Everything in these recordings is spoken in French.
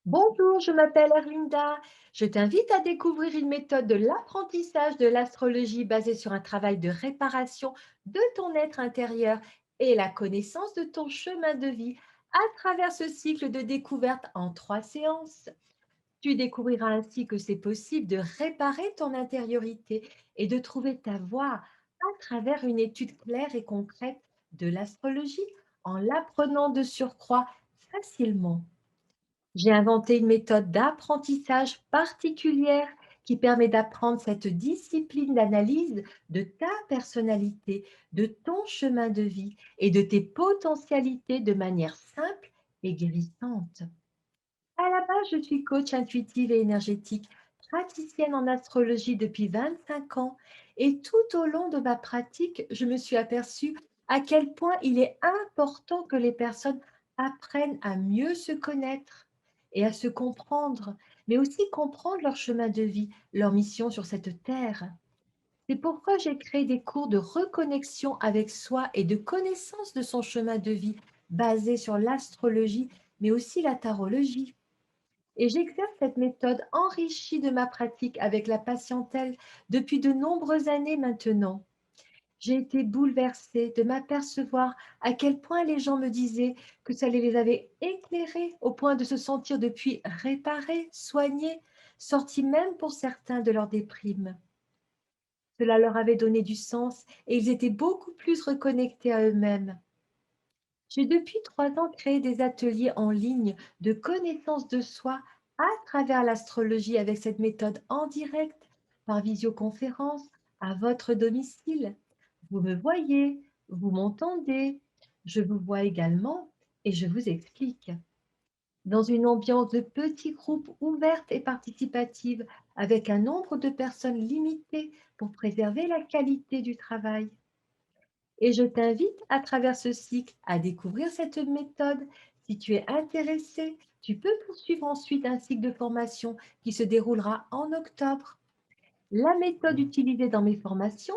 Bonjour, je m'appelle Erlinda. Je t'invite à découvrir une méthode de l'apprentissage de l'astrologie basée sur un travail de réparation de ton être intérieur et la connaissance de ton chemin de vie à travers ce cycle de découverte en 3 séances. Tu découvriras ainsi que c'est possible de réparer ton intériorité et de trouver ta voie à travers une étude claire et concrète de l'astrologie en l'apprenant de surcroît facilement. J'ai inventé une méthode d'apprentissage particulière qui permet d'apprendre cette discipline d'analyse de ta personnalité, de ton chemin de vie et de tes potentialités de manière simple et guérissante. À la base, je suis coach intuitive et énergétique, praticienne en astrologie depuis 25 ans et tout au long de ma pratique, je me suis aperçue à quel point il est important que les personnes apprennent à mieux se connaître et à se comprendre, mais aussi comprendre leur chemin de vie, leur mission sur cette terre. C'est pourquoi j'ai créé des cours de reconnexion avec soi et de connaissance de son chemin de vie basés sur l'astrologie, mais aussi la tarologie. Et j'exerce cette méthode enrichie de ma pratique avec la patientèle depuis de nombreuses années maintenant. J'ai été bouleversée de m'apercevoir à quel point les gens me disaient que ça les avait éclairés au point de se sentir depuis réparés, soignés, sortis même pour certains de leur déprime. Cela leur avait donné du sens et ils étaient beaucoup plus reconnectés à eux-mêmes. J'ai depuis 3 ans créé des ateliers en ligne de connaissance de soi à travers l'astrologie avec cette méthode en direct, par visioconférence, à votre domicile. Vous me voyez, vous m'entendez, je vous vois également et je vous explique. Dans une ambiance de petits groupes ouverte et participative avec un nombre de personnes limité pour préserver la qualité du travail. Et je t'invite à travers ce cycle à découvrir cette méthode. Si tu es intéressé, tu peux poursuivre ensuite un cycle de formation qui se déroulera en octobre. La méthode utilisée dans mes formations,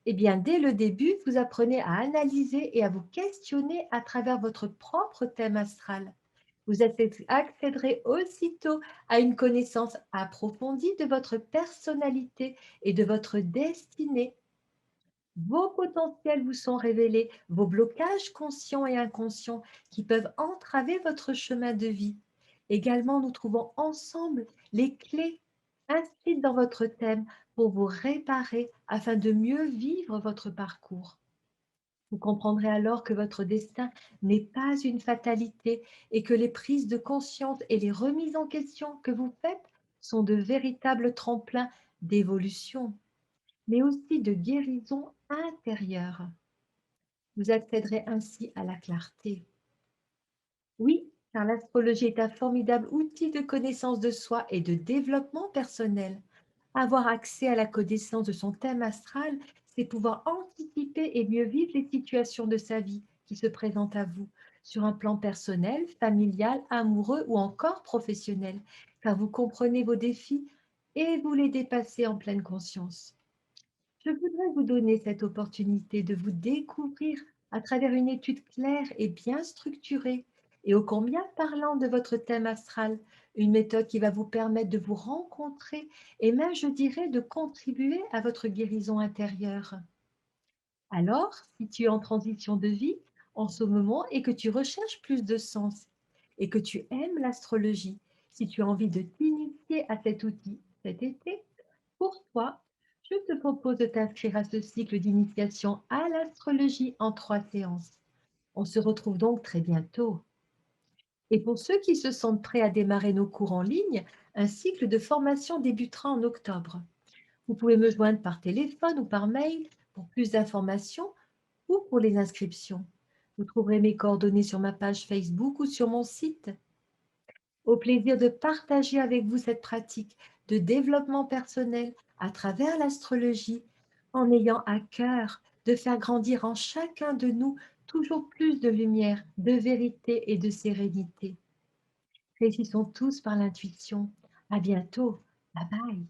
eh bien, dès le début, vous apprenez à analyser et à vous questionner à travers votre propre thème astral. Vous accéderez aussitôt à une connaissance approfondie de votre personnalité et de votre destinée. Vos potentiels vous sont révélés, vos blocages conscients et inconscients qui peuvent entraver votre chemin de vie. Également, nous trouvons ensemble les clés inscrites dans votre thème pour vous réparer afin de mieux vivre votre parcours. Vous comprendrez alors que votre destin n'est pas une fatalité et que les prises de conscience et les remises en question que vous faites sont de véritables tremplins d'évolution, mais aussi de guérison intérieure. Vous accéderez ainsi à la clarté. Oui, car l'astrologie est un formidable outil de connaissance de soi et de développement personnel. Avoir accès à la connaissance de son thème astral, c'est pouvoir anticiper et mieux vivre les situations de sa vie qui se présentent à vous, sur un plan personnel, familial, amoureux ou encore professionnel, car vous comprenez vos défis et vous les dépassez en pleine conscience. Je voudrais vous donner cette opportunité de vous découvrir à travers une étude claire et bien structurée et ô combien parlant de votre thème astral, une méthode qui va vous permettre de vous rencontrer et même, je dirais, de contribuer à votre guérison intérieure. Alors, si tu es en transition de vie en ce moment et que tu recherches plus de sens et que tu aimes l'astrologie, si tu as envie de t'initier à cet outil cet été, pour toi, je te propose de t'inscrire à ce cycle d'initiation à l'astrologie en 3 séances. On se retrouve donc très bientôt. Et pour ceux qui se sentent prêts à démarrer nos cours en ligne, un cycle de formation débutera en octobre. Vous pouvez me joindre par téléphone ou par mail pour plus d'informations ou pour les inscriptions. Vous trouverez mes coordonnées sur ma page Facebook ou sur mon site. Au plaisir de partager avec vous cette pratique de développement personnel à travers l'astrologie, en ayant à cœur de faire grandir en chacun de nous toujours plus de lumière, de vérité et de sérénité. Réussissons tous par l'intuition. À bientôt. Bye bye.